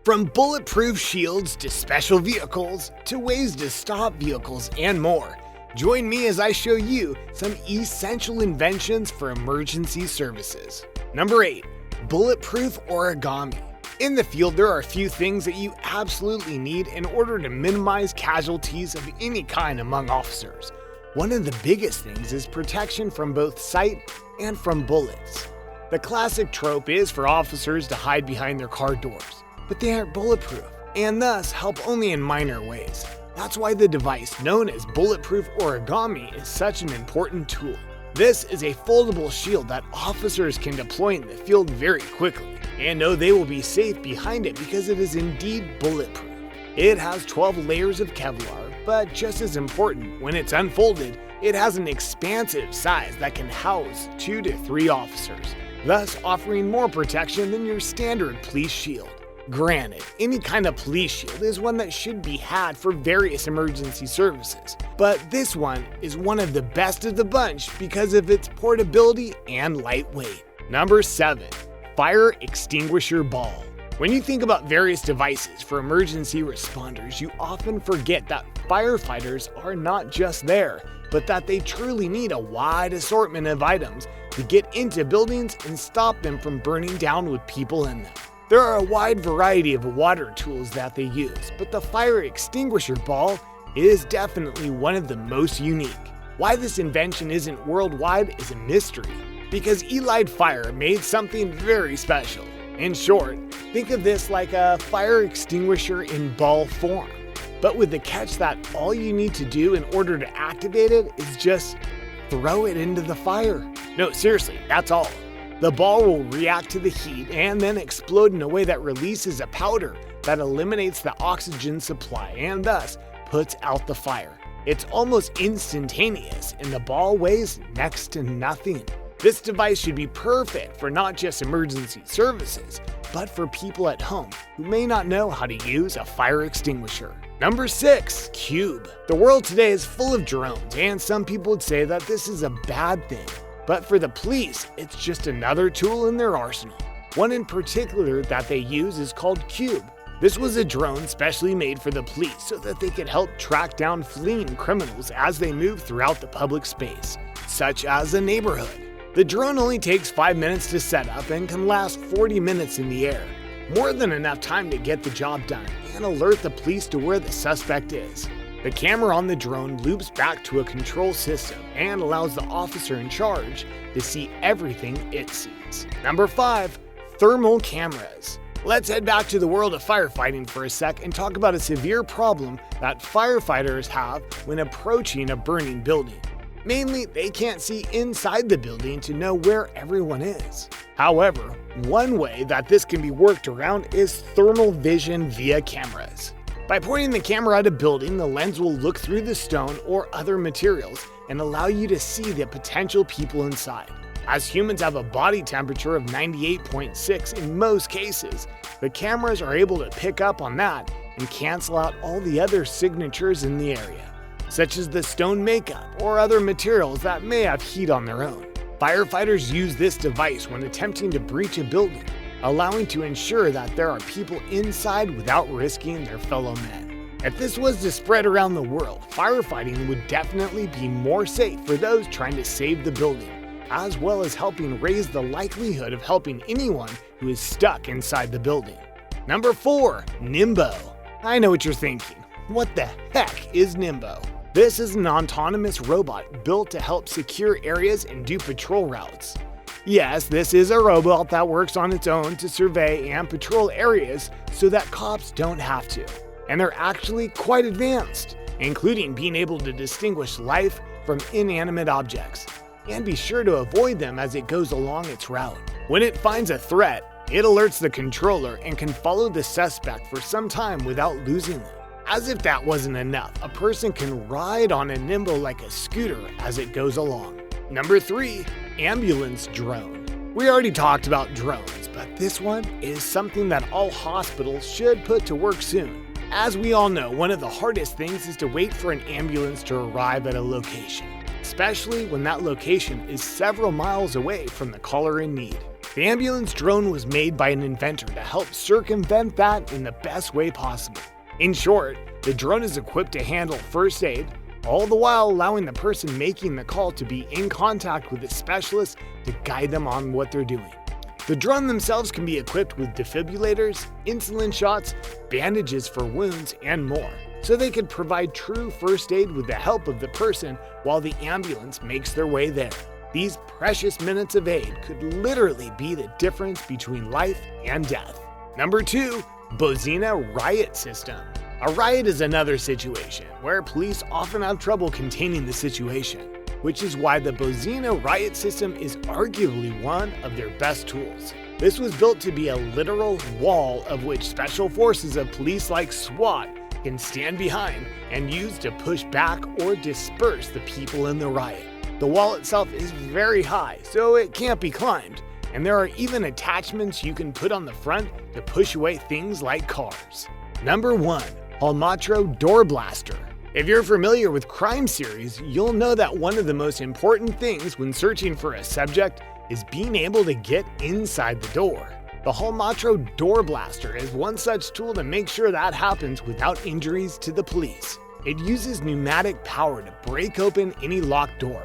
From bulletproof shields to special vehicles to ways to stop vehicles and more, join me as I show you some essential inventions for emergency services. Number 8. Bulletproof Origami. In the field, there are a few things that you absolutely need in order to minimize casualties of any kind among officers. One of the biggest things is protection from both sight and from bullets. The classic trope is for officers to hide behind their car doors, but they aren't bulletproof and thus help only in minor ways. That's why the device known as Bulletproof Origami is such an important tool. This is a foldable shield that officers can deploy in the field very quickly and know they will be safe behind it because it is indeed bulletproof. It has 12 layers of Kevlar, but just as important, when it's unfolded, it has an expansive size that can house 2 to 3 officers, thus offering more protection than your standard police shield. Granted, any kind of police shield is one that should be had for various emergency services, but this one is one of the best of the bunch because of its portability and lightweight. Number 7. Fire Extinguisher Ball. When you think about various devices for emergency responders, you often forget that firefighters are not just there, but that they truly need a wide assortment of items to get into buildings and stop them from burning down with people in them. There are a wide variety of water tools that they use, but the fire extinguisher ball is definitely one of the most unique. Why this invention isn't worldwide is a mystery, because Elite Fire made something very special. In short, think of this like a fire extinguisher in ball form, but with the catch that all you need to do in order to activate it is just throw it into the fire. No, seriously, that's all. The ball will react to the heat and then explode in a way that releases a powder that eliminates the oxygen supply and thus puts out the fire. It's almost instantaneous and the ball weighs next to nothing. This device should be perfect for not just emergency services, but for people at home who may not know how to use a fire extinguisher. Number 6. Cube. The world today is full of drones, and some people would say that this is a bad thing. But for the police, it's just another tool in their arsenal. One in particular that they use is called Cube. This was a drone specially made for the police so that they could help track down fleeing criminals as they move throughout the public space, such as a neighborhood. The drone only takes 5 minutes to set up and can last 40 minutes in the air, more than enough time to get the job done and alert the police to where the suspect is. The camera on the drone loops back to a control system and allows the officer in charge to see everything it sees. Number 5. Thermal cameras. Let's head back to the world of firefighting for a sec and talk about a severe problem that firefighters have when approaching a burning building. Mainly, they can't see inside the building to know where everyone is. However, one way that this can be worked around is thermal vision via cameras. By pointing the camera at a building, the lens will look through the stone or other materials and allow you to see the potential people inside. As humans have a body temperature of 98.6 in most cases, the cameras are able to pick up on that and cancel out all the other signatures in the area, such as the stone makeup or other materials that may have heat on their own. Firefighters use this device when attempting to breach a building, allowing to ensure that there are people inside without risking their fellow men. If this was to spread around the world, firefighting would definitely be more safe for those trying to save the building, as well as helping raise the likelihood of helping anyone who is stuck inside the building. Number 4. Nimbo. I know what you're thinking. What the heck is Nimbo? This is an autonomous robot built to help secure areas and do patrol routes. Yes, this is a robot that works on its own to survey and patrol areas so that cops don't have to. And they're actually quite advanced, including being able to distinguish life from inanimate objects, and be sure to avoid them as it goes along its route. When it finds a threat, it alerts the controller and can follow the suspect for some time without losing them. As if that wasn't enough, a person can ride on a Nimbo like a scooter as it goes along. Number 3. Ambulance drone. We already talked about drones, but this one is something that all hospitals should put to work soon. As we all know, one of the hardest things is to wait for an ambulance to arrive at a location, especially when that location is several miles away from the caller in need. The ambulance drone was made by an inventor to help circumvent that in the best way possible. In short, the drone is equipped to handle first aid, all the while allowing the person making the call to be in contact with a specialist to guide them on what they're doing. The drone themselves can be equipped with defibrillators, insulin shots, bandages for wounds, and more, so they could provide true first aid with the help of the person while the ambulance makes their way there. These precious minutes of aid could literally be the difference between life and death. Number 2, Bozina Riot System. A riot is another situation where police often have trouble containing the situation, which is why the Bozina Riot System is arguably one of their best tools. This was built to be a literal wall of which special forces of police like SWAT can stand behind and use to push back or disperse the people in the riot. The wall itself is very high, so it can't be climbed, and there are even attachments you can put on the front to push away things like cars. Number 1, Hallmatro Door Blaster. If you're familiar with crime series, you'll know that one of the most important things when searching for a subject is being able to get inside the door. The Hallmatro Door Blaster is one such tool to make sure that happens without injuries to the police. It uses pneumatic power to break open any locked door,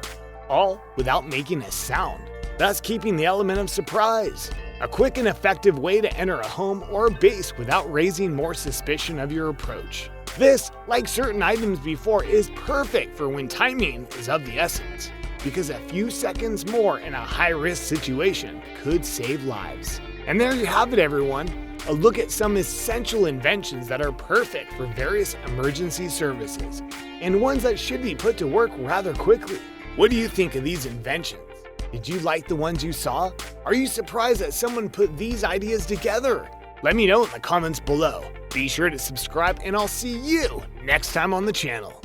all without making a sound, thus keeping the element of surprise. A quick and effective way to enter a home or base without raising more suspicion of your approach. This, like certain items before, is perfect for when timing is of the essence, because a few seconds more in a high-risk situation could save lives. And there you have it, everyone. A look at some essential inventions that are perfect for various emergency services, and ones that should be put to work rather quickly. What do you think of these inventions? Did you like the ones you saw? Are you surprised that someone put these ideas together? Let me know in the comments below. Be sure to subscribe, and I'll see you next time on the channel.